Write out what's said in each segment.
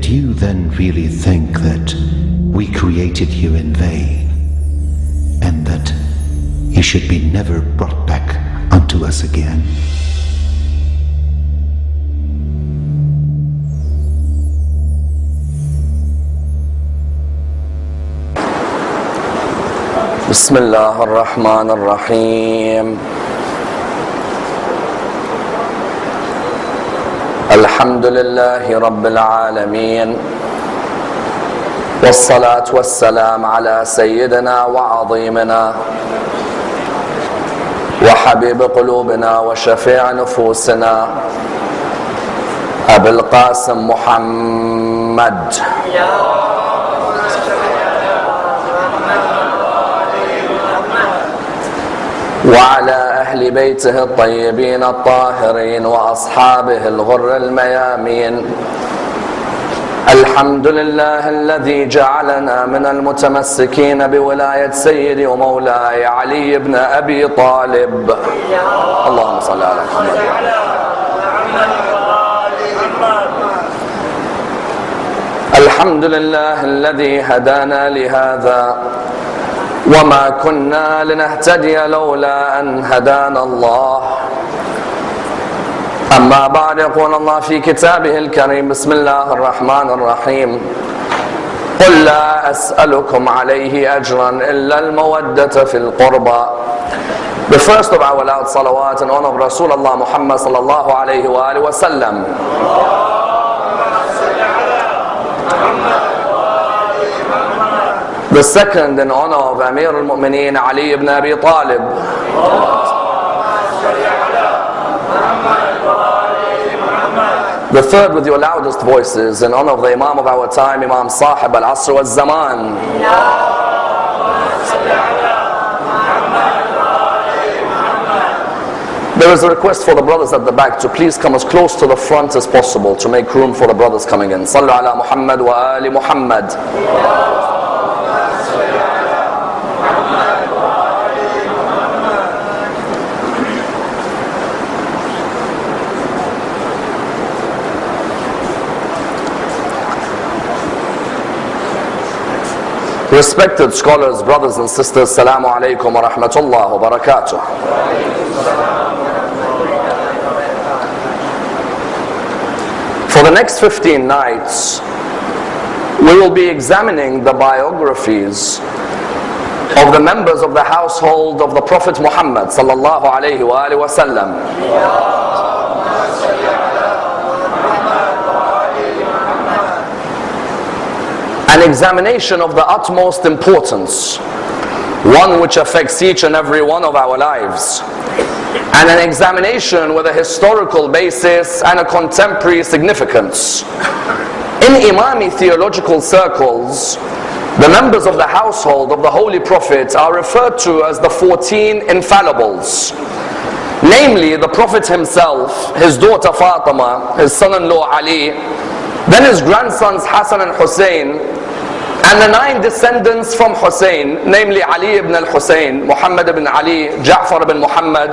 do you then really think that we created you in vain, and that you should be never brought back unto us again? Bismillah ar-Rahman ar-Rahim. Alhamdulillahi Rabbil Alameen. والصلاة والسلام على سيدنا وعظيمنا وحبيب قلوبنا وشفيع نفوسنا أبي القاسم محمد وعلى أهل بيته الطيبين الطاهرين وأصحابه الغر الميامين. الحمد لله الذي جعلنا من المتمسكين بولاية سيدي ومولاي علي بن أبي طالب. اللهم صل على محمد. الحمد لله الذي هدانا لهذا وما كنا لنهتدي لولا أن هدانا الله. أما بعد، يقول الله في كتابه الكريم: بسم الله الرحمن الرحيم. قل لا أسألكم عليه أجرا إلا المودة في القربى. The first of our loud salawat in honor of Rasulullah Muhammad sallallahu alayhi wa alihi wa sallam. The second in honor of Amir al-Mu'mineen Ali ibn Abi Talib. The third with your loudest voices in honor of the Imam of our time, Imam Sahib al-Asr wal-Zaman. There is a request for the brothers at the back to please come as close to the front as possible to make room for the brothers coming in. Sallu ala Muhammad wa ali Muhammad. Respected scholars, brothers and sisters, Assalamu alaikum wa rahmatullah wa barakatuh. For the next 15 nights, we will be examining the biographies of the members of the household of the Prophet Muhammad sallallahu alayhi wa alihi wa sallam. An examination of the utmost importance, one which affects each and every one of our lives, and an examination with a historical basis and a contemporary significance. In Imami theological circles, the members of the household of the Holy Prophet are referred to as the 14 Infallibles, namely the Prophet himself, his daughter Fatima, his son-in-law Ali, then his grandsons Hassan and Hussein, and the 9 descendants from Hussein, namely Ali ibn al-Hussein, Muhammad ibn Ali, Ja'far ibn Muhammad,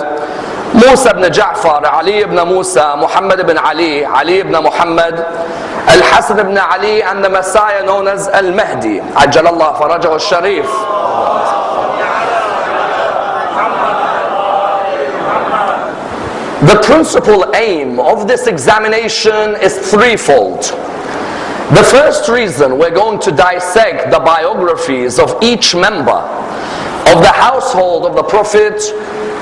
Musa ibn Ja'far, Ali ibn Musa, Muhammad ibn Ali, Ali ibn Muhammad, Al-Hasan ibn Ali, and the Messiah known as Al-Mahdi, Ajjalallah Farajahu al-Sharif. The principal aim of this examination is threefold. The first reason we're going to dissect the biographies of each member of the household of the Prophet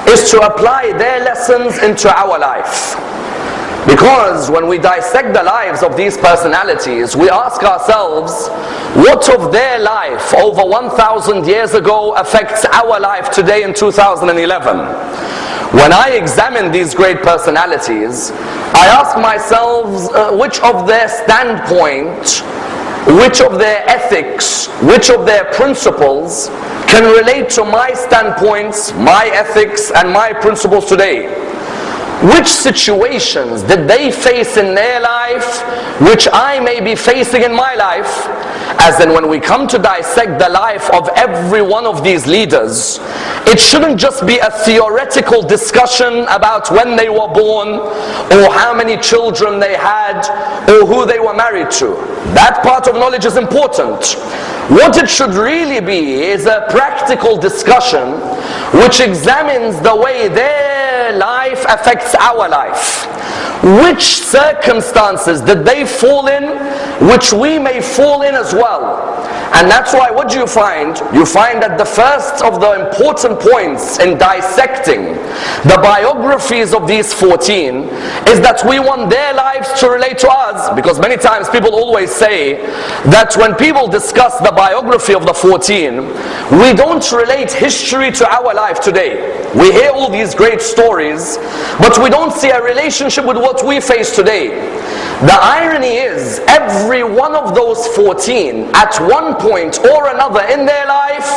is to apply their lessons into our life. Because when we dissect the lives of these personalities, we ask ourselves, what of their life over 1,000 years ago affects our life today in 2011? When I examine these great personalities, I ask myself which of their standpoint, which of their ethics, which of their principles can relate to my standpoints, my ethics and my principles today. Which situations did they face in their life which I may be facing in my life? As in, when we come to dissect the life of every one of these leaders, it shouldn't just be a theoretical discussion about when they were born, or how many children they had, or who they were married to. That part of knowledge is important. What it should really be is a practical discussion which examines the way their life affects our life. Which circumstances did they fall in, which we may fall in as well? And that's why, what do you find? You find that the first of the important points in dissecting the biographies of these 14 is that we want their lives to relate to us. Because many times people always say that when people discuss the biography of the 14, we don't relate history to our life today. We hear all these great stories, but we don't see a relationship with what we face today. The irony is, every one of those 14 at one point or another in their life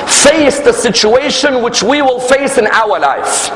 faced a situation which we will face in our life.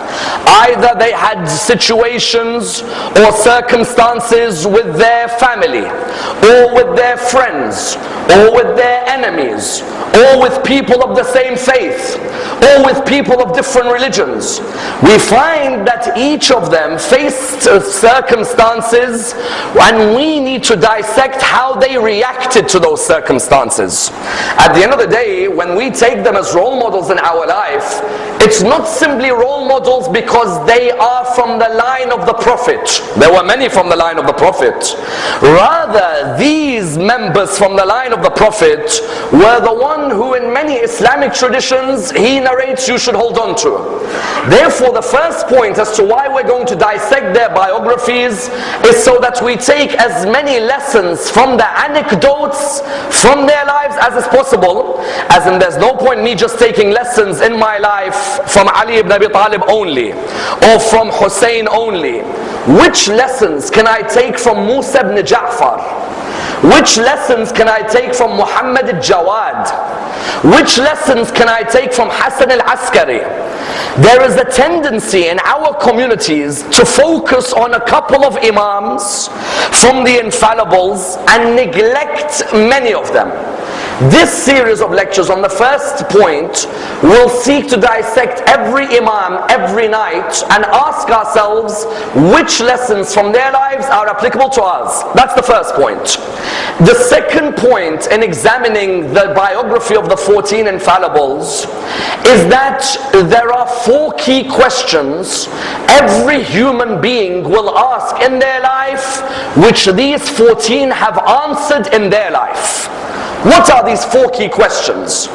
Either they had situations or circumstances with their family, or with their friends, or with their enemies, or with people of the same faith, or with people of different religions. We find that each of them faced circumstances, and we need to dissect how they reacted to those circumstances. At the end of the day, when we take them as role models in our life, it's not simply role models because they are from the line of the Prophet. There were many from the line of the Prophet. Rather, these members from the line of the Prophet were the one who in many Islamic traditions he narrates you should hold on to. Therefore, the first point as to why we're going to dissect their biographies is so that we take as many lessons from the anecdotes from their lives as is possible. As in, there's no point me just taking lessons in my life from Ali ibn Abi Talib only, or from Hussein only. Which lessons can I take from Musa ibn Ja'far? Which lessons can I take from Muhammad al-Jawad? Which lessons can I take from Hassan al-Askari? There is a tendency in our communities to focus on a couple of imams from the Infallibles and neglect many of them. This series of lectures on the first point will seek to dissect every imam every night and ask ourselves which lessons from their lives are applicable to us. That's the first point. The second point in examining the biography of the 14 Infallibles is that there are 4 key questions every human being will ask in their life, which these 14 have answered in their life. What are these 4 key questions?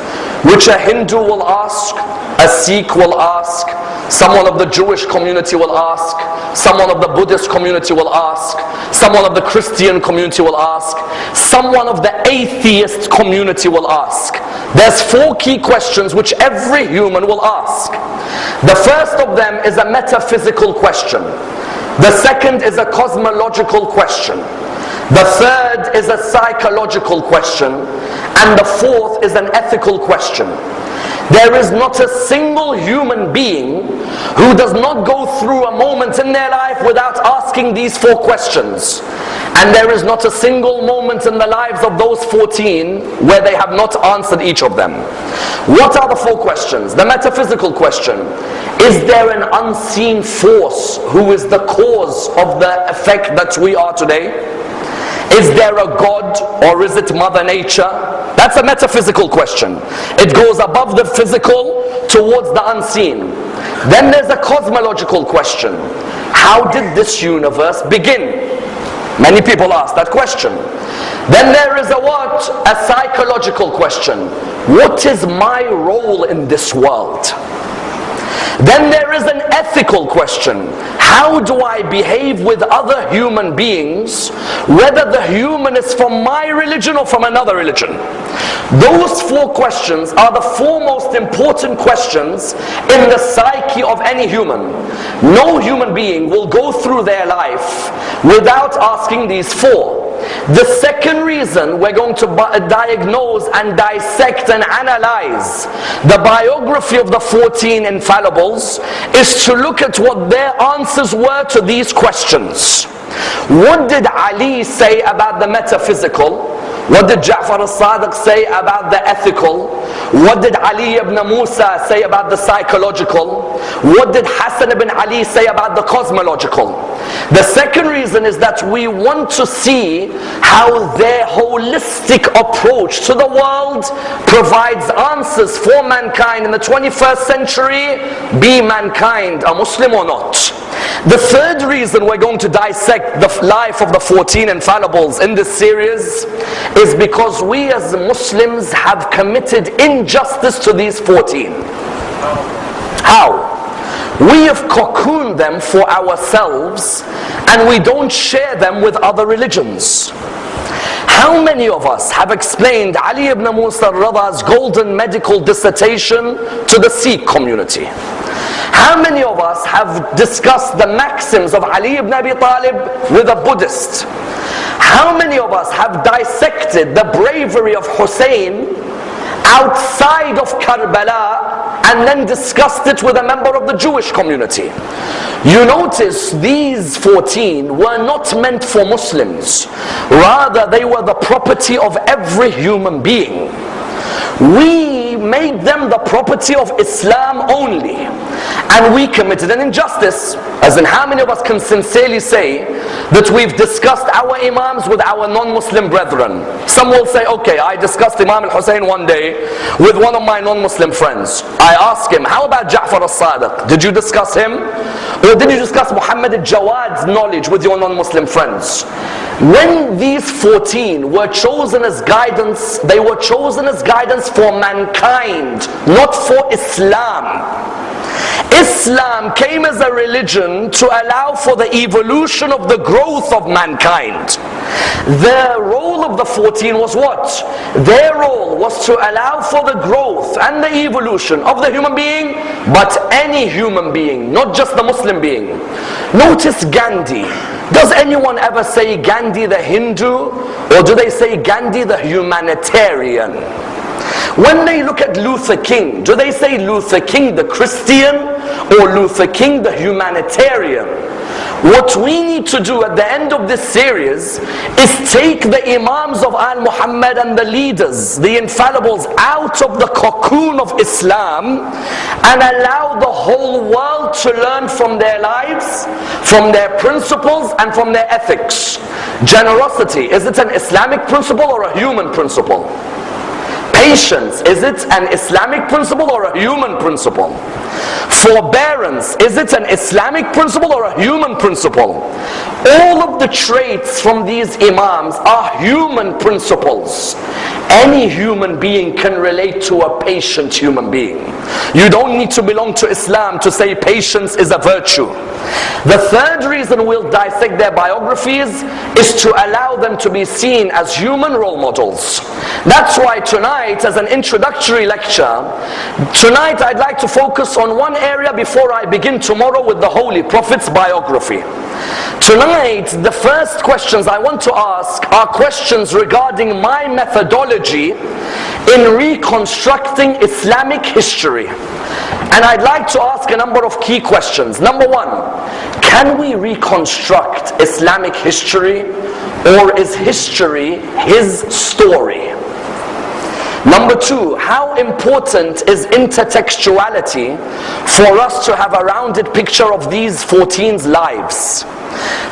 Which a Hindu will ask, a Sikh will ask, someone of the Jewish community will ask, someone of the Buddhist community will ask, someone of the Christian community will ask, someone of the atheist community will ask. There's 4 key questions which every human will ask. The first of them is a metaphysical question. The second is a cosmological question. The third is a psychological question, and the fourth is an ethical question. There is not a single human being who does not go through a moment in their life without asking these 4 questions. And there is not a single moment in the lives of those 14 where they have not answered each of them. What are the 4 questions? The metaphysical question: is there an unseen force who is the cause of the effect that we are today? Is there a God, or is it Mother Nature? That's a metaphysical question. It goes above the physical towards the unseen. Then there's a cosmological question. How did this universe begin? Many people ask that question. Then there is a what? A psychological question. What is my role in this world? Then there is an ethical question. How do I behave with other human beings, whether the human is from my religion or from another religion? Those 4 questions are the 4 most important questions in the psyche of any human. No human being will go through their life without asking these 4. the second reason we're going to diagnose and dissect and analyze the biography of the 14 infallibles is to look at what their answers were to these questions. What did Ali say about the metaphysical? What did Ja'far al-Sadiq say about the ethical? What did Ali ibn Musa say about the psychological? What did Hassan ibn Ali say about the cosmological? The second reason is that we want to see how their holistic approach to the world provides answers for mankind in the 21st century, be mankind a Muslim or not. The third reason we're going to dissect the life of the 14 infallibles in this series is because we as Muslims have committed injustice to these 14. How? We have cocooned them for ourselves and we don't share them with other religions. How many of us have explained Ali ibn Musa al-Rada's golden medical dissertation to the Sikh community? How many of us have discussed the maxims of Ali ibn Abi Talib with a Buddhist? How many of us have dissected the bravery of Hussein outside of Karbala and then discussed it with a member of the Jewish community? You notice these 14 were not meant for Muslims. Rather, they were the property of every human being. We made them the property of Islam only, and we committed an injustice. As in, how many of us can sincerely say that we've discussed our imams with our non-Muslim brethren? Some will say, okay, I discussed Imam al-Hussein one day with one of my non-Muslim friends. I asked him, how about Ja'far al-Sadiq? Did you discuss him? Or did you discuss Muhammad al-Jawad's knowledge with your non-Muslim friends? When these 14 were chosen as guidance, they were chosen as guidance for mankind, not for Islam. Islam came as a religion to allow for the evolution of the growth of mankind. The role of the 14 was what? Their role was to allow for the growth and the evolution of the human being, but any human being, not just the Muslim being. Notice Gandhi. Does anyone ever say Gandhi the Hindu, or do they say Gandhi the humanitarian? When they look at Luther King, do they say Luther King the Christian or Luther King the humanitarian? What we need to do at the end of this series is take the Imams of Al-Muhammad and the leaders, the infallibles, out of the cocoon of Islam and allow the whole world to learn from their lives, from their principles and from their ethics. Generosity, is it an Islamic principle or a human principle? Patience, is it an Islamic principle or a human principle? Forbearance, is it an Islamic principle or a human principle? All of the traits from these Imams are human principles. Any human being can relate to a patient human being. You don't need to belong to Islam to say patience is a virtue. The third reason we'll dissect their biographies is to allow them to be seen as human role models. That's why tonight, as an introductory lecture, tonight I'd like to focus on one area before I begin tomorrow with the Holy Prophet's biography. Tonight, the first questions I want to ask are questions regarding my methodology in reconstructing Islamic history. And I'd like to ask a number of key questions. Number one, can we reconstruct Islamic history, or is history his story? Number two, how important is intertextuality for us to have a rounded picture of these 14's lives?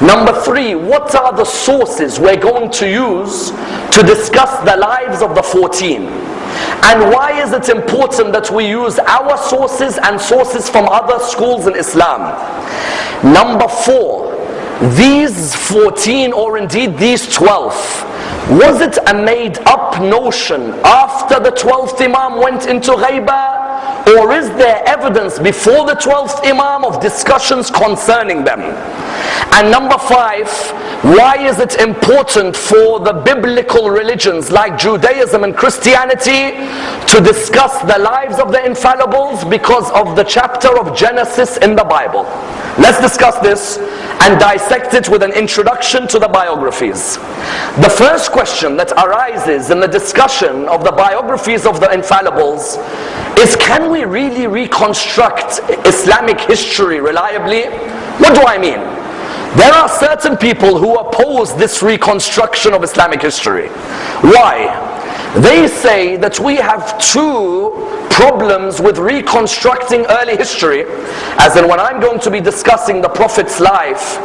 Number three, what are the sources we're going to use to discuss the lives of the 14? And why is it important that we use our sources and sources from other schools in Islam? Number four, these 14, or indeed these 12, was it a made up notion after the 12th Imam went into Ghaibah? Or is there evidence before the 12th Imam of discussions concerning them? And number five, why is it important for the biblical religions like Judaism and Christianity to discuss the lives of the infallibles? Because of the chapter of Genesis in the Bible. Let's discuss this and dissect it with an introduction to the biographies. The first question that arises in the discussion of the biographies of the Infallibles is, can we really reconstruct Islamic history reliably? What do I mean? There are certain people who oppose this reconstruction of Islamic history. Why? They say that we have two problems with reconstructing early history, as in when I'm going to be discussing the Prophet's life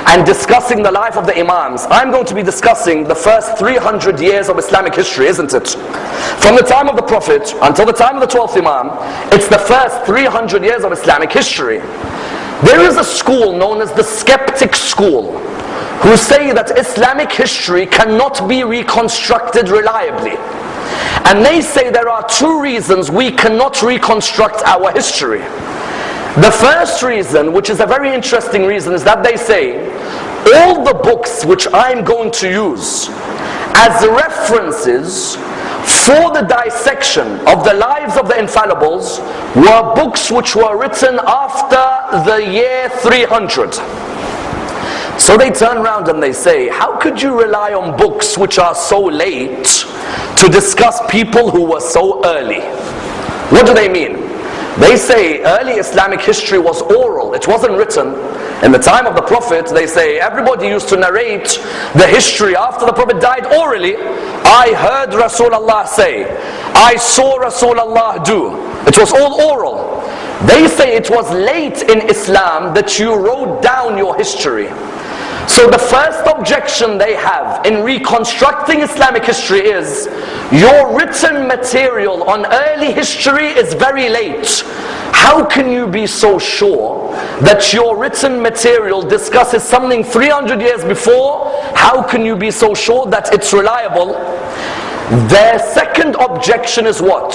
and discussing the life of the Imams, I'm going to be discussing the first 300 years of Islamic history, isn't it? From the time of the Prophet until the time of the 12th Imam, it's the first 300 years of Islamic history. There is a school known as the skeptic school, who say that Islamic history cannot be reconstructed reliably. And they say there are two reasons we cannot reconstruct our history. The first reason, which is a very interesting reason, is that they say all the books which I'm going to use as references for the dissection of the lives of the Infallibles were books which were written after the year 300. So they turn around and they say, how could you rely on books which are so late to discuss people who were so early? What do they mean? They say early Islamic history was oral, it wasn't written. In the time of the Prophet, they say everybody used to narrate the history after the Prophet died orally. I heard Rasulullah say, I saw Rasulullah do. It was all oral. They say it was late in Islam that you wrote down your history. So the first objection they have in reconstructing Islamic history is, your written material on early history is very late. How can you be so sure that your written material discusses something 300 years before? How can you be so sure that it's reliable? Their second objection is what?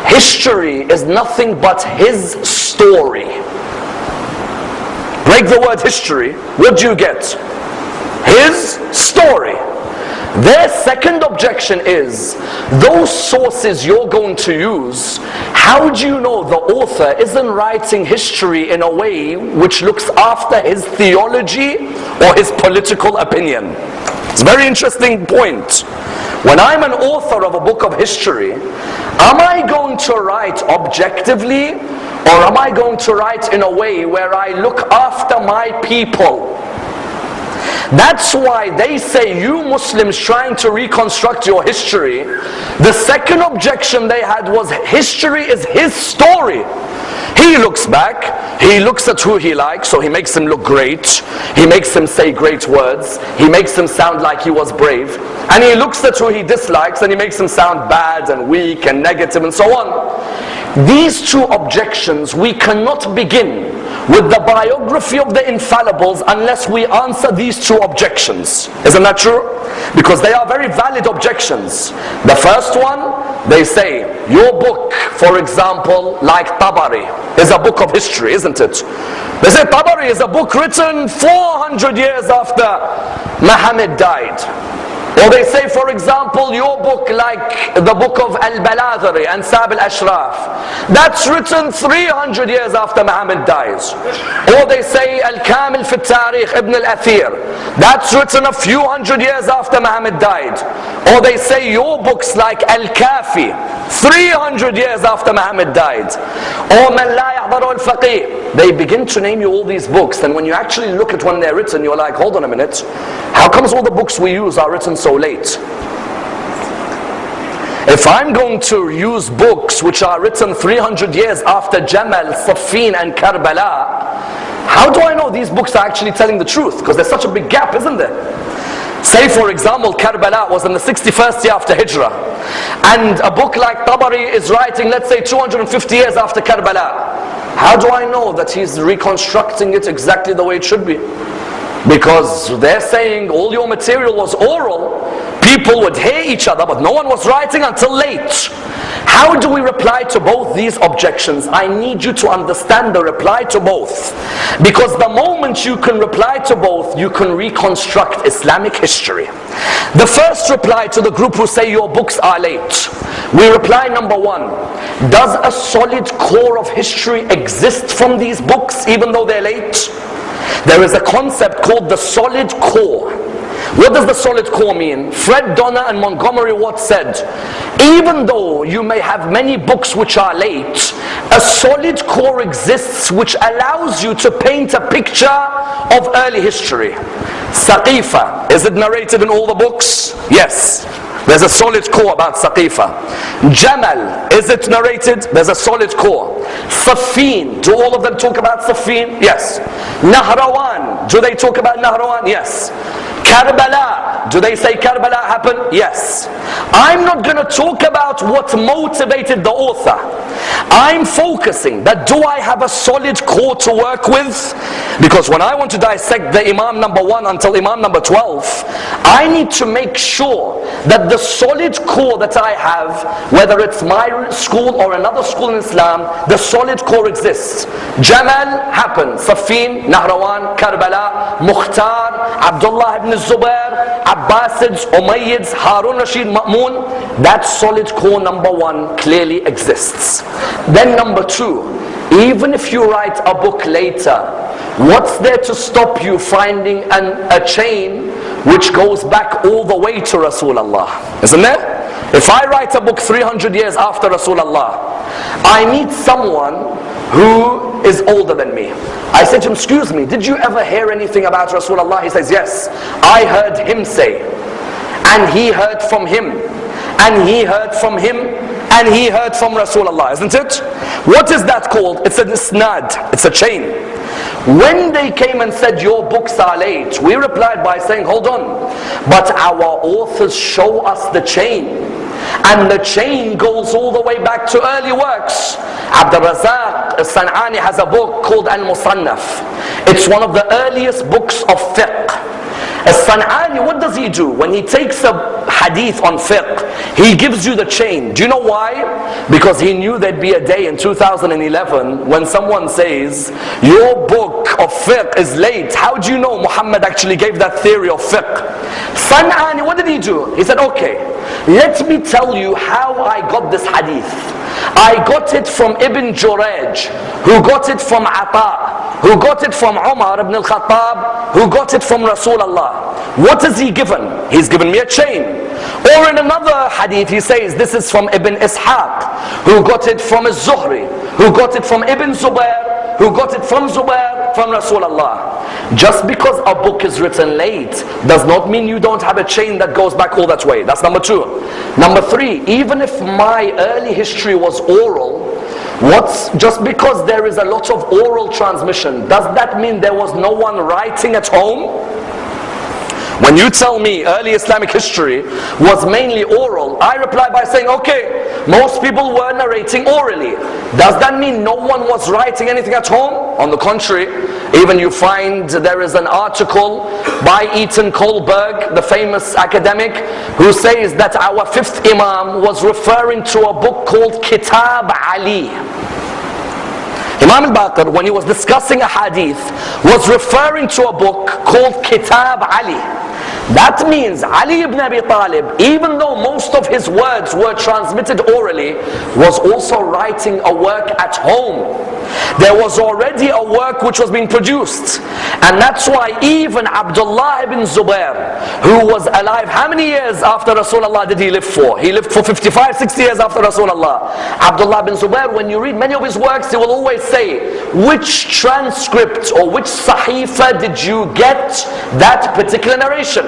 History is nothing but his story. Break the word history, what do you get? His story. Their second objection is, those sources you're going to use, how do you know the author isn't writing history in a way which looks after his theology or his political opinion? It's a very interesting point. When I'm an author of a book of history, am I going to write objectively, or am I going to write in a way where I look after my people? That's why they say, you Muslims trying to reconstruct your history, the second objection they had was, history is his story. He looks back, he looks at who he likes, so he makes him look great, he makes him say great words, he makes him sound like he was brave, and he looks at who he dislikes and he makes him sound bad and weak and negative and so on. These two objections, we cannot begin with the biography of the Infallibles unless we answer these two objections. Isn't that true? Because they are very valid objections. The first one, they say, your book, for example, like Tabari, is a book of history, isn't it? They say Tabari is a book written 400 years after Muhammad died. Or they say, for example, your book like the book of Al-Baladhari and Sab al-Ashraf, that's written 300 years after Muhammad dies. Or they say Al-Kamil fi al-Tarikh Ibn al-Athir, that's written a few hundred years after Muhammad died. Or they say your books like Al-Kafi, 300 years after Muhammad died. Or Man la yahdaru al-Faqih. They begin to name you all these books, and when you actually look at when they're written, you're like, hold on a minute, how comes all the books we use are written so late? If I'm going to use books which are written 300 years after Jamal, Siffin and Karbala, how do I know these books are actually telling the truth? Because there's such a big gap, isn't there? Say for example, Karbala was in the 61st year after Hijrah, and a book like Tabari is writing, let's say 250 years after Karbala. How do I know that he's reconstructing it exactly the way it should be? Because they're saying all your material was oral, people would hear each other, but no one was writing until late. How do we reply to both these objections? I need you to understand the reply to both. Because the moment you can reply to both, you can reconstruct Islamic history. The first reply to the group who say your books are late, we reply, number one, does a solid core of history exist from these books even though they're late? There is a concept called the solid core. What does the solid core mean? Fred Donner and Montgomery Watt said, even though you may have many books which are late, a solid core exists which allows you to paint a picture of early history. Saqifa, is it narrated in all the books? Yes. There's a solid core about Saqifa. Jamal, is it narrated? There's a solid core. Safin, do all of them talk about Safin? Yes. Nahrawan, do they talk about Nahrawan? Yes. Karbala, do they say Karbala happened? Yes. I'm not going to talk about what motivated the author. I'm focusing that do I have a solid core to work with? Because when I want to dissect the Imam number 1 until Imam number 12, I need to make sure that the solid core that I have, whether it's my school or another school in Islam, the solid core exists. Jamal happened, Safin, Nahrawan, Karbala, Mukhtar, Abdullah ibn Zubair, Abbasids, Umayyads, Harun Rashid, Ma'mun. That solid core number 1 clearly exists. Then number 2, even if you write a book later, what's there to stop you finding a chain which goes back all the way to Rasulullah? Isn't there? If I write a book 300 years after Rasulullah, I meet someone who is older than me. I said to him, excuse me, did you ever hear anything about Rasulullah? He says, yes, I heard him say, and he heard from him, and he heard from him, and he heard from Rasulullah, isn't it? What is that called? It's an isnad, it's a chain. When they came and said your books are late, we replied by saying, hold on, but our authors show us the chain, and the chain goes all the way back to early works. Abdul Razak San'ani has a book called Al-Musannaf. It's one of the earliest books of fiqh. As-San'ani, what does he do? When he takes a hadith on fiqh, he gives you the chain. Do you know why? Because he knew there'd be a day in 2011 when someone says, your book of fiqh is late. How do you know Muhammad actually gave that theory of fiqh? San'ani, what did he do? He said, okay, let me tell you how I got this hadith. I got it from Ibn Juraj, who got it from Ata, who got it from Umar ibn al-Khattab, who got it from Rasulullah. What is he given? He's given me a chain. Or in another hadith he says, this is from Ibn Ishaq, who got it from Az-Zuhri, who got it from Ibn Zubair, who got it from Zubair, from Rasulullah. Just because a book is written late does not mean you don't have a chain that goes back all that way. That's number 2. Number 3, even if my early history was oral, just because there is a lot of oral transmission, does that mean there was no one writing at home? When you tell me early Islamic history was mainly oral, I reply by saying, okay, most people were narrating orally. Does that mean no one was writing anything at home? On the contrary, even you find there is an article by Eaton Kohlberg, the famous academic, who says that our 5th Imam was referring to a book called Kitab Ali. Imam al-Baqir, when he was discussing a hadith, was referring to a book called Kitab Ali. That means Ali ibn Abi Talib, even though most of his words were transmitted orally, was also writing a work at home. There was already a work which was being produced. And that's why even Abdullah ibn Zubair, who was alive, how many years after Rasulullah did he live for? He lived for 55, 60 years after Rasulullah. Abdullah ibn Zubair, when you read many of his works, he will always say, which transcript or which sahifa did you get that particular narration?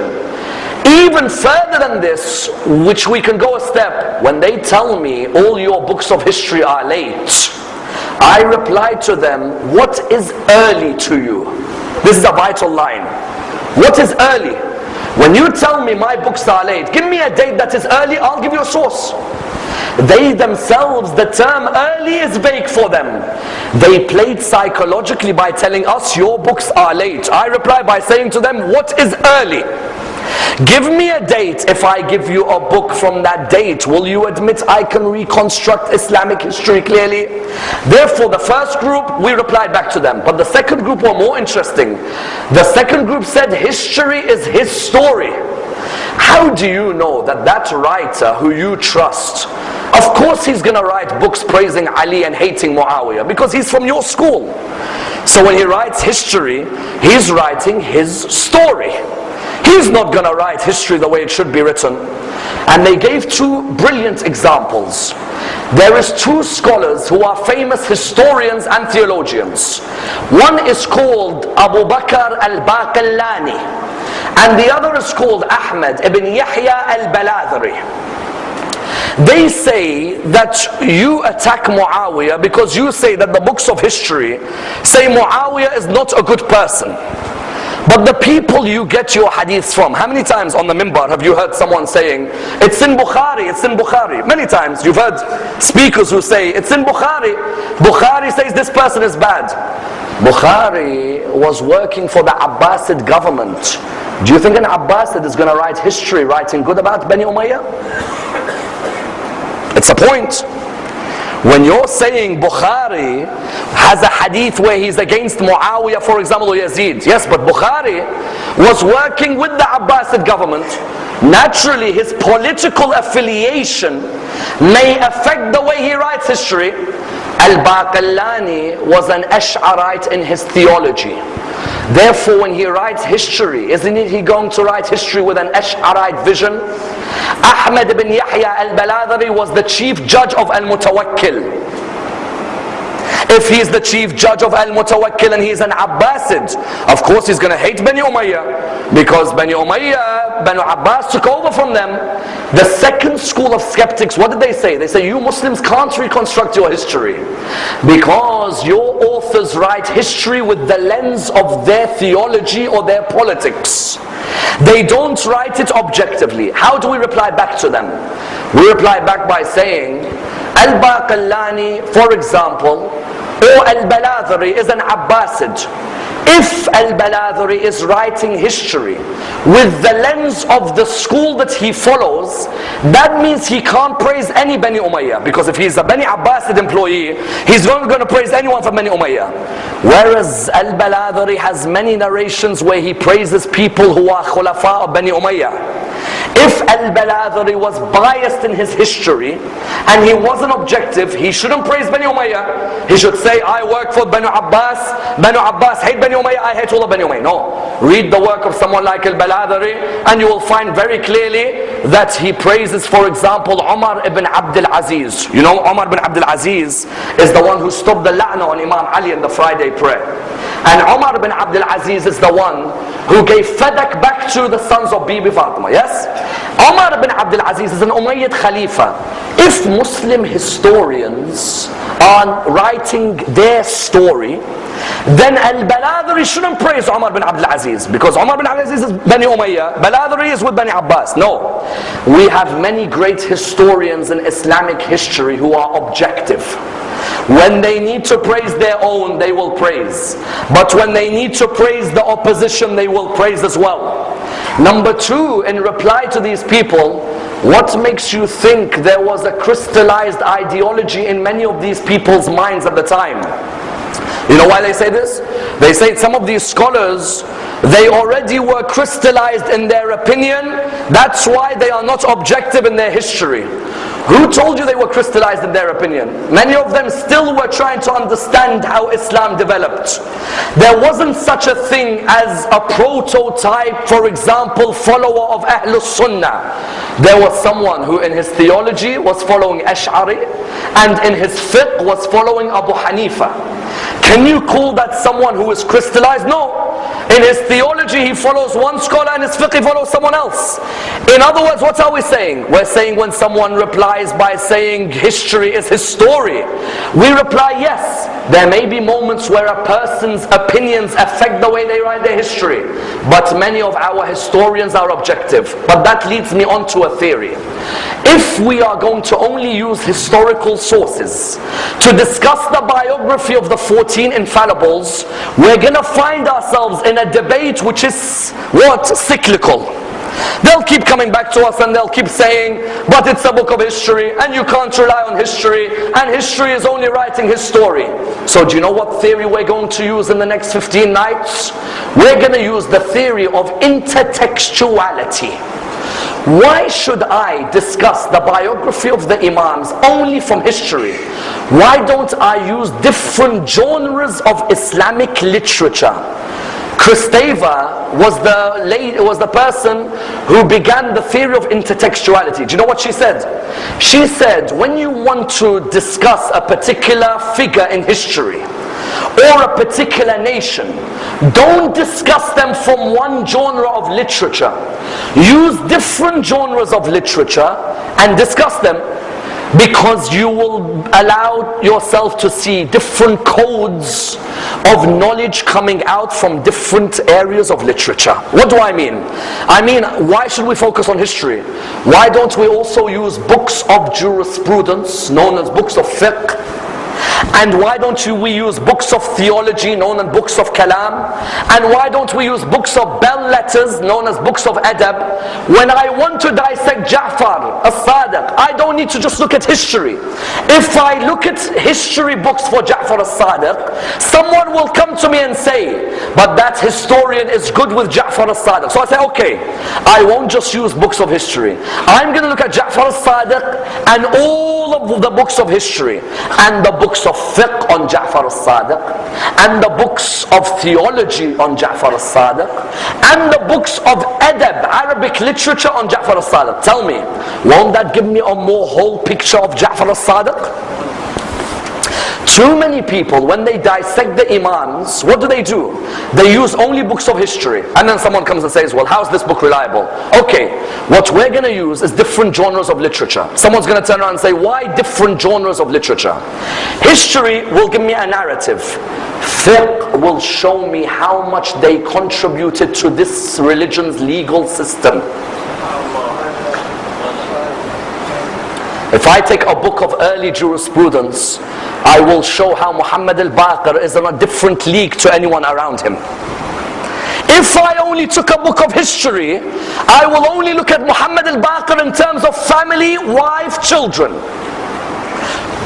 Even further than this, which we can go a step, when they tell me all your books of history are late, I reply to them, what is early to you? This is a vital line. What is early? When you tell me my books are late, give me a date that is early, I'll give you a source. They themselves, the term early is vague for them. They played psychologically by telling us your books are late. I reply by saying to them, what is early? Give me a date. If I give you a book from that date, will you admit I can reconstruct Islamic history clearly? Therefore, the first group, we replied back to them. But the second group were more interesting. The second group said history is his story. How do you know that that writer who you trust, of course he's going to write books praising Ali and hating Muawiyah, because he's from your school. So when he writes history, he's writing his story. He's not going to write history the way it should be written. And they gave two brilliant examples. There is two scholars who are famous historians and theologians. One is called Abu Bakr al-Baqillani, and the other is called Ahmad ibn Yahya al-Baladhari. They say that you attack Muawiyah because you say that the books of history say Muawiyah is not a good person. But the people you get your hadiths from, how many times on the minbar have you heard someone saying, it's in Bukhari, it's in Bukhari? Many times you've heard speakers who say, it's in Bukhari. Bukhari says this person is bad. Bukhari was working for the Abbasid government. Do you think an Abbasid is going to write history writing good about Bani Umayyah? It's a point. When you're saying Bukhari has a hadith where he's against Muawiyah, for example, or Yazid. Yes, but Bukhari was working with the Abbasid government. Naturally, his political affiliation may affect the way he writes history. Al-Baqillani was an Ash'arite in his theology. Therefore, when he writes history, isn't he going to write history with an Ash'arite vision? Ahmad ibn Yahya al-Baladhari was the chief judge of Al-Mutawakkil. If he's the chief judge of Al-Mutawakkil and he's an Abbasid, of course he's going to hate Bani Umayyah, because Bani Umayyah, Banu Abbas took over from them. The second school of skeptics, what did they say? They say, you Muslims can't reconstruct your history because your authors write history with the lens of their theology or their politics. They don't write it objectively. How do we reply back to them? We reply back by saying, Al-Baqillani, for example, or Al-Baladhari is an Abbasid. If Al-Baladhari is writing history with the lens of the school that he follows, that means he can't praise any Bani Umayyah, because if he's a Bani Abbasid employee, he's not going to praise anyone from Bani Umayyah. Whereas Al-Baladhari has many narrations where he praises people who are Khulafa of Bani Umayyah. If Al-Baladhari was biased in his history and he wasn't objective, he shouldn't praise Bani Umayyah. He should say, I work for Banu Abbas, Banu Abbas hate Bani Umayyah, I hate all of Bani Umayyah. No. Read the work of someone like Al-Baladhari and you will find very clearly that he praises, for example, Umar ibn Abdul Aziz. You know, Umar ibn Abdul Aziz is the one who stopped the la'na on Imam Ali in the Friday prayer. And Umar ibn Abdul Aziz is the one who gave Fadak back to the sons of Bibi Fatima. Yes? Umar ibn Abdul Aziz is an Umayyad Khalifa. If Muslim historians are writing their story, then Al-Baladhari shouldn't praise Umar ibn Abdul Aziz, because Umar ibn Abdul Aziz is Bani Umayyah, Baladhari is with Bani Abbas. No. We have many great historians in Islamic history who are objective. When they need to praise their own, they will praise. But when they need to praise the opposition, they will praise as well. Number two, in reply to these people, what makes you think there was a crystallized ideology in many of these people's minds at the time? You know why they say this? They say some of these scholars, they already were crystallized in their opinion. That's why they are not objective in their history. Who told you they were crystallized in their opinion? Many of them still were trying to understand how Islam developed. There wasn't such a thing as a prototype, for example, follower of Ahlus Sunnah. There was someone who in his theology was following Ash'ari and in his fiqh was following Abu Hanifa. Can you call that someone who is crystallized? No. In his theology he follows one scholar and his fiqh he follows someone else. In other words, what are we saying? We're saying when someone replies by saying history is his story, we reply yes. There may be moments where a person's opinions affect the way they write their history, but many of our historians are objective. But that leads me on to a theory. If we are going to only use historical sources to discuss the biography of the 14 Infallibles, we're going to find ourselves in a debate which is what? Cyclical. They'll keep coming back to us and they'll keep saying, but it's a book of history and you can't rely on history and history is only writing his story. So do you know what theory we're going to use in the next 15 nights? We're going to use the theory of intertextuality. why should I discuss the biography of the Imams only from history? Why don't I use different genres of Islamic literature? Christeva was the person who began the theory of intertextuality. Do you know what she said? She said, when you want to discuss a particular figure in history or a particular nation, don't discuss them from one genre of literature. Use different genres of literature and discuss them, because you will allow yourself to see different codes of knowledge coming out from different areas of literature. What do I mean? I mean, why should we focus on history? Why don't we also use books of jurisprudence, known as books of fiqh? And why don't we use books of theology, known as books of kalam? And why don't we use books of bell letters, known as books of adab? When I want to dissect Ja'far as-Sadiq, I don't need to just look at history. If I look at history books for Ja'far as-Sadiq, someone will come to me and say, but that historian is good with Ja'far as-Sadiq. So I say, okay, I won't just use books of history. I'm going to look at Ja'far as-Sadiq and all of the books of history, and the books of fiqh on Ja'far as-Sadiq, and the books of theology on Ja'far as-Sadiq, and the books of adab, Arabic literature on Ja'far as-Sadiq. Tell me, won't that give me a more whole picture of Ja'far as-Sadiq? Too many people, when they dissect the Imams, what do? They use only books of history. And then someone comes and says, well, how's this book reliable? Okay, what we're going to use is different genres of literature. Someone's going to turn around and say, why different genres of literature? History will give me a narrative. Fiqh will show me how much they contributed to this religion's legal system. If I take a book of early jurisprudence, I will show how Muhammad al-Baqir is in a different league to anyone around him. If I only took a book of history, I will only look at Muhammad al-Baqir in terms of family, wife, children,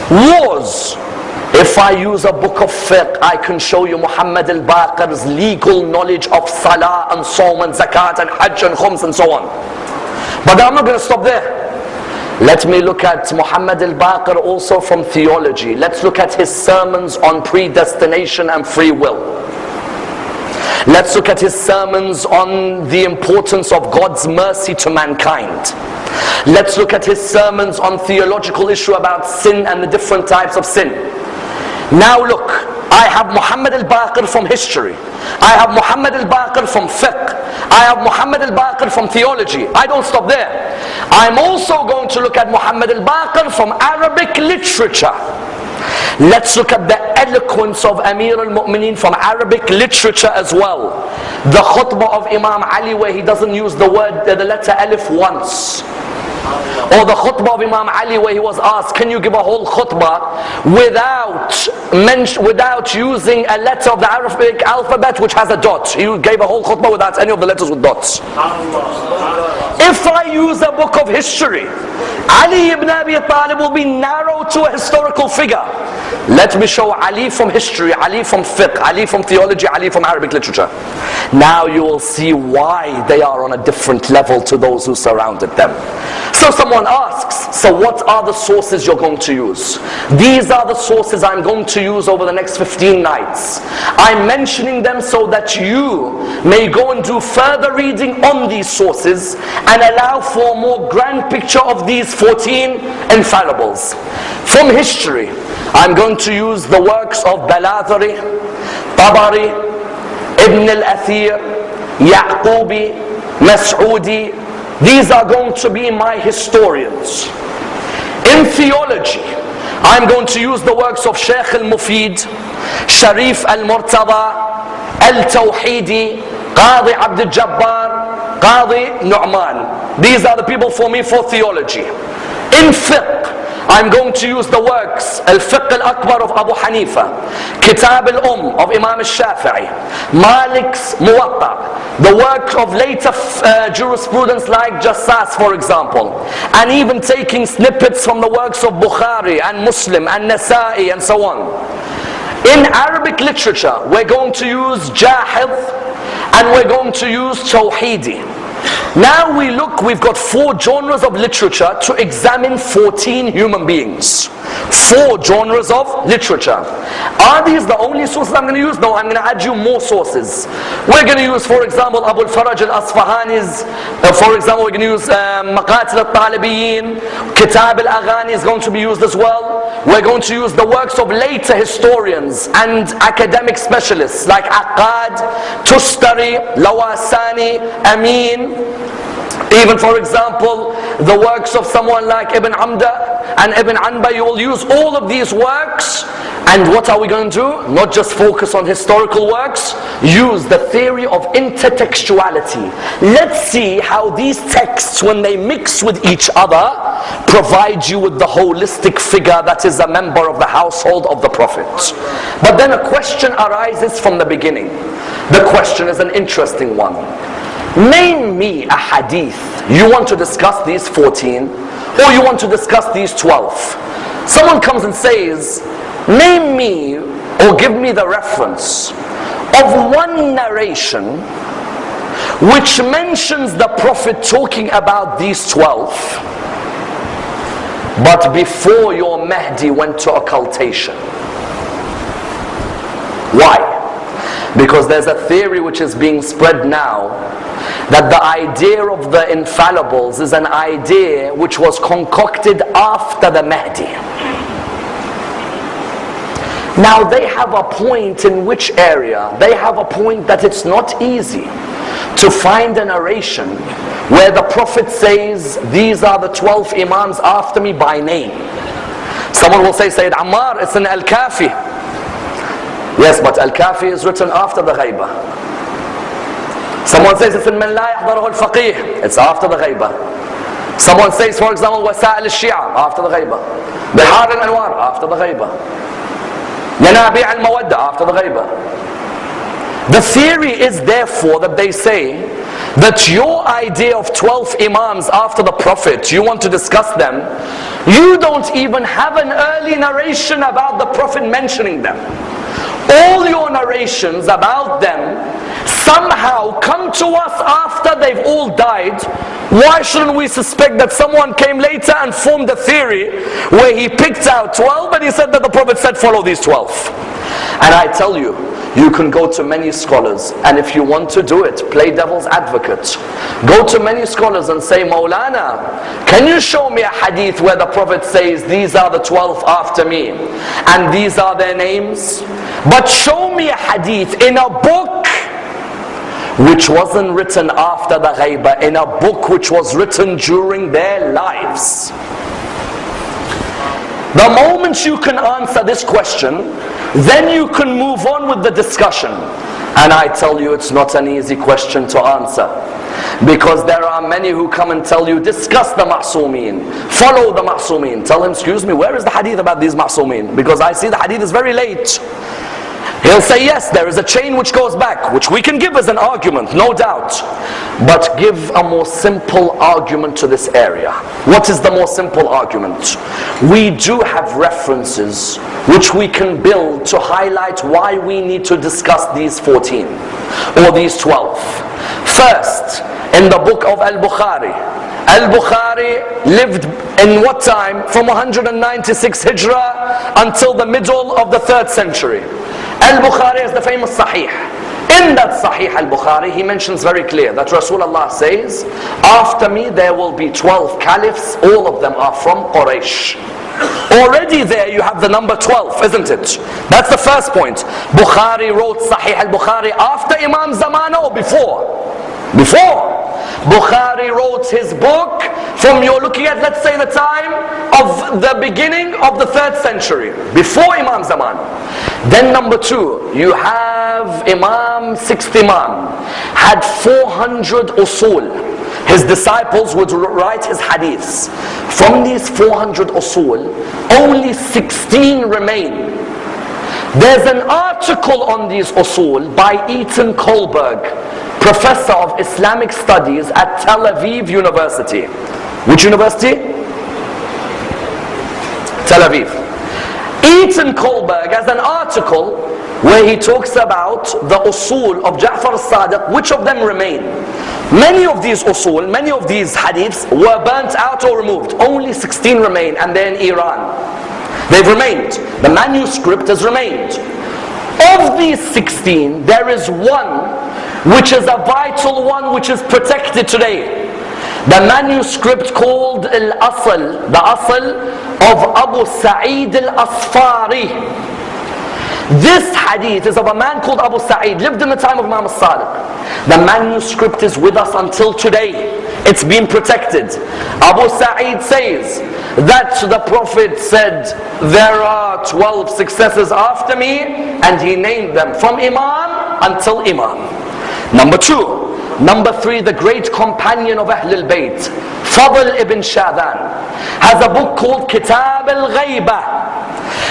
wars. If I use a book of fiqh, I can show you Muhammad al-Baqir's legal knowledge of salah and sawm and zakat and hajj and khums and so on. But I'm not going to stop there. Let me look at Muhammad al-Baqir also from theology. Let's look at his sermons on predestination and free will. Let's look at his sermons on the importance of God's mercy to mankind. Let's look at his sermons on theological issue about sin and the different types of sin. Now look, I have Muhammad al-Baqir from history. I have Muhammad al-Baqir from fiqh. I have Muhammad al-Baqir from theology. I don't stop there. I'm also going to look at Muhammad al-Baqir from Arabic literature. Let's look at the eloquence of Amir al-Mu'mineen from Arabic literature as well. The khutbah of Imam Ali, where he doesn't use the letter alif once. Or the khutbah of Imam Ali, where he was asked, can you give a whole khutbah without using a letter of the Arabic alphabet which has a dot? He gave a whole khutbah without any of the letters with dots. If I use a book of history, Ali ibn Abi Talib will be narrow to a historical figure. Let me show Ali from history, Ali from fiqh, Ali from theology, Ali from Arabic literature. Now you will see why they are on a different level to those who surrounded them. So someone asks, so what are the sources you're going to use? These are the sources I'm going to use over the next 15 nights. I'm mentioning them so that you may go and do further reading on these sources and allow for a more grand picture of these 14 infallibles. From history, I'm going to use the works of Baladhari, Tabari, Ibn al-Athir, Yaqubi, Mas'udi. These are going to be my historians. In theology, I'm going to use the works of Shaykh al-Mufid, Sharif al-Murtada, al-Tawhidi, Qadi Abd al-Jabbar, Qadi Nu'man. These are the people for me for theology. In fiqh, I'm going to use the works Al-Fiqh Al-Akbar of Abu Hanifa, Kitab Al-Umm of Imam Al-Shafi'i, Malik's Muwatta, the work of later jurisprudence like Jassas, for example, and even taking snippets from the works of Bukhari and Muslim and Nasa'i and so on. In Arabic literature, we're going to use Jahid and we're going to use Tawhidi. Now we look, we've got 4 genres of literature to examine 14 human beings. 4 genres of literature. Are these the only sources I'm going to use? No, I'm going to add you more sources. We're going to use, for example, Abu al-Faraj al-Asfahani's, for example, we're going to use Maqatil al-Talibiyin, Kitab al-Aghani is going to be used as well. We're going to use the works of later historians and academic specialists like Aqad, Tustari, Lawasani, Amin. Even, for example, the works of someone like Ibn Amda and Ibn Anba. You will use all of these works. And what are we going to do? Not just focus on historical works. Use the theory of intertextuality. Let's see how these texts, when they mix with each other, provide you with the holistic figure that is a member of the household of the Prophet. But then a question arises from the beginning. The question is an interesting one. Name me a hadith. You want to discuss these 14, or you want to discuss these 12. Someone comes and says, name me or give me the reference of one narration which mentions the Prophet talking about these 12, but before your Mahdi went to occultation. Why? Because there's a theory which is being spread now that the idea of the Infallibles is an idea which was concocted after the Mahdi. Now they have a point in which area? They have a point that it's not easy to find a narration where the Prophet says, these are the 12 Imams after me by name. Someone will say, Sayyid Ammar, it's in Al-Kafi. Yes, but Al-Kafi is written after the Ghaibah. Someone says it's in Man La Yahdaruhu Al-Faqih. It's after the Ghaibah. Someone says, for example, Wasa'il Al-Shia, after the Ghaibah. Bihar Al-Anwar, after the Ghaibah. Yanabi' Al-Mawadda, after the Ghaibah. The theory is therefore that they say that your idea of 12 Imams after the Prophet, you want to discuss them, you don't even have an early narration about the Prophet mentioning them. All your narrations about them somehow come to us after they've all died. Why shouldn't we suspect that someone came later and formed a theory where he picked out 12 and he said that the Prophet said follow these 12? And I tell you, you can go to many scholars, and if you want to do it, play devil's advocate. Go to many scholars and say, Maulana, can you show me a hadith where the Prophet says, these are the 12 after me, and these are their names? But show me a hadith in a book which wasn't written after the Ghaibah, in a book which was written during their lives. The moment you can answer this question, then you can move on with the discussion. And I tell you, it's not an easy question to answer. Because there are many who come and tell you, discuss the Ma'soomeen, follow the Ma'soomeen. Tell him, excuse me, where is the hadith about these Ma'soomeen? Because I see the hadith is very late. He'll say, yes, there is a chain which goes back, which we can give as an argument, no doubt. But give a more simple argument to this area. What is the more simple argument? We do have references which we can build to highlight why we need to discuss these 14 or these 12. First, in the book of Al-Bukhari. Al-Bukhari lived in what time? From 196 Hijrah until the middle of the 3rd century. Al-Bukhari is the famous Sahih. In that Sahih Al-Bukhari, he mentions very clear that Rasulullah says, after me there will be 12 caliphs, all of them are from Quraysh. Already there you have the number 12, isn't it? That's the first point. Bukhari wrote Sahih Al-Bukhari after Imam Zamana or before? Before. Bukhari wrote his book from, you're looking at, let's say, the time of the beginning of the 3rd century, before Imam Zaman. Then number 2, you have Imam, 6th Imam, had 400 usul. His disciples would write his hadiths. From these 400 usul, only 16 remain. There's an article on these usul by Eaton Kohlberg, professor of Islamic studies at Tel Aviv University. Which university? Tel Aviv. Eaton Kohlberg has an article where he talks about the usul of Ja'far as-Sadiq, which of them remain? Many of these usul, many of these hadiths were burnt out or removed. Only 16 remain, and they're in Iran. They've remained. The manuscript has remained. Of these 16, there is one which is a vital one, which is protected today. The manuscript called Al-Asl, the Asl of Abu Sa'id Al-Asfari. This hadith is of a man called Abu Sa'id, lived in the time of Imam al-Sadiq. The manuscript is with us until today. It's been protected. Abu Sa'id says that the Prophet said, there are 12 successors after me, and he named them from Imam until Imam. Number 2. Number 3, the great companion of Ahlul Bayt, Fadl ibn Shadan, has a book called Kitab al-Ghaybah.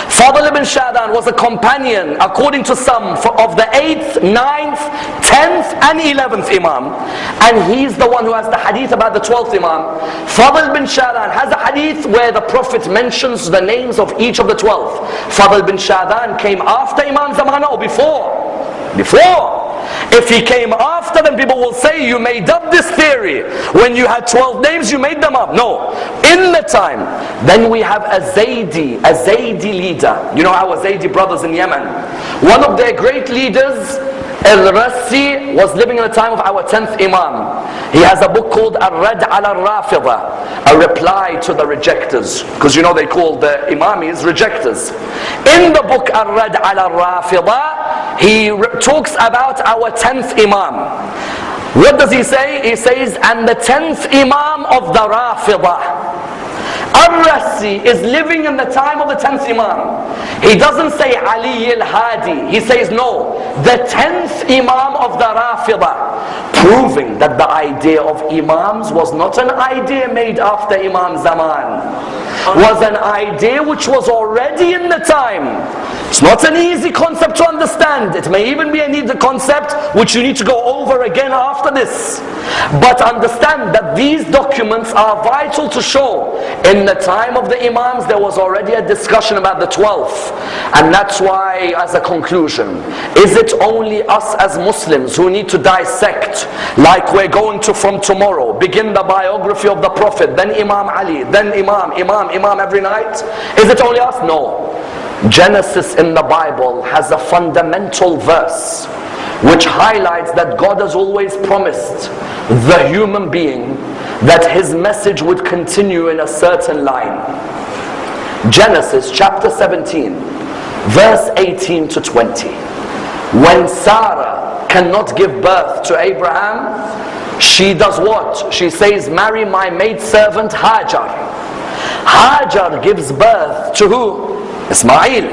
Fadl ibn Shadan was a companion, according to some, of the 8th, 9th, 10th and 11th Imam. And he's the one who has the hadith about the 12th Imam. Fadl ibn Shadan has a hadith where the Prophet mentions the names of each of the 12. Fadl ibn Shadan came after Imam Zamana or before? Before. If he came after them, people will say, you made up this theory. When you had 12 names, you made them up. No. In the time, then we have a Zaydi leader. You know our Zaydi brothers in Yemen. One of their great leaders, Al-Rassi, was living in the time of our 10th Imam. He has a book called Ar-Rad al-Rafida, a reply to the rejectors. Because you know they call the Imamis rejectors. In the book Ar-Rad al-Rafida, he talks about our 10th Imam. What does he say? He says, and the 10th Imam of the Rafida. Ar-Rassi is living in the time of the 10th Imam. He doesn't say Ali al-Hadi. He says no, the 10th Imam of the Rafida, proving that the idea of Imams was not an idea made after Imam Zaman. Was an idea which was already in the time. It's not an easy concept to understand. It may even be a needed concept which you need to go over again after this. But understand that these documents are vital to show in the time of the Imams there was already a discussion about the 12th. And that's why, as a conclusion, is it only us as Muslims who need to dissect, like we're going to from tomorrow, begin the biography of the Prophet, then Imam Ali, then Imam every night? Is it only us? No. Genesis in the Bible has a fundamental verse which highlights that God has always promised the human being that his message would continue in a certain line. Genesis chapter 17, verse 18 to 20. When Sarah cannot give birth to Abraham, she does what? She says, marry my maidservant Hajar. Hajar gives birth to who? Ismail.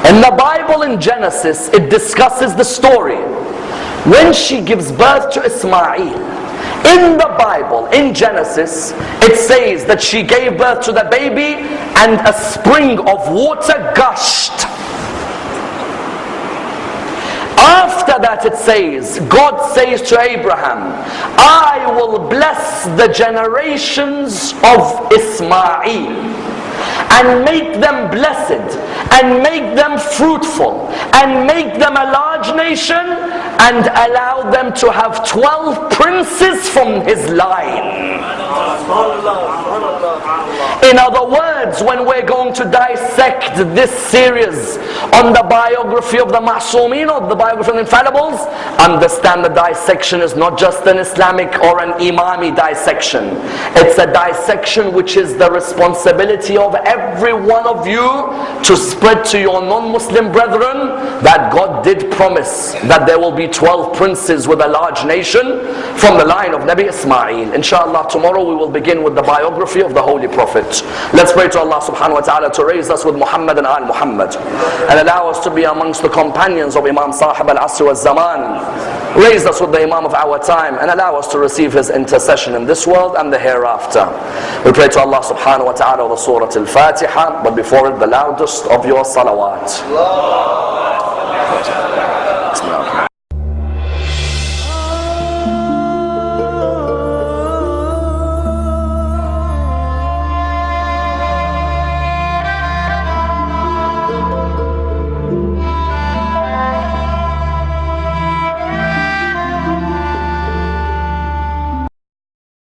In the Bible in Genesis, it discusses the story. When she gives birth to Ismail, in the Bible, in Genesis, it says that she gave birth to the baby and a spring of water gushed. After that it says, God says to Abraham, I will bless the generations of Ismail and make them blessed and make them fruitful and make them a large nation and allow them to have 12 princes from his line. In other words, when we're going to dissect this series on the biography of the Ma'soomeen, or the biography of the Infallibles, understand the dissection is not just an Islamic or an Imami dissection. It's a dissection which is the responsibility of every one of you to spread to your non-Muslim brethren that God did promise that there will be 12 princes with a large nation from the line of Nabi Ismail. Inshallah, tomorrow we will begin with the biography of the Holy Prophet. Let's pray to Allah subhanahu wa ta'ala to raise us with Muhammad and Al Muhammad and allow us to be amongst the companions of Imam Sahib al-Asr wal-Zaman. Raise us with the Imam of our time and allow us to receive his intercession in this world and the hereafter. We pray to Allah subhanahu wa ta'ala with the Surah Al-Fatiha, but before it the loudest of your salawat.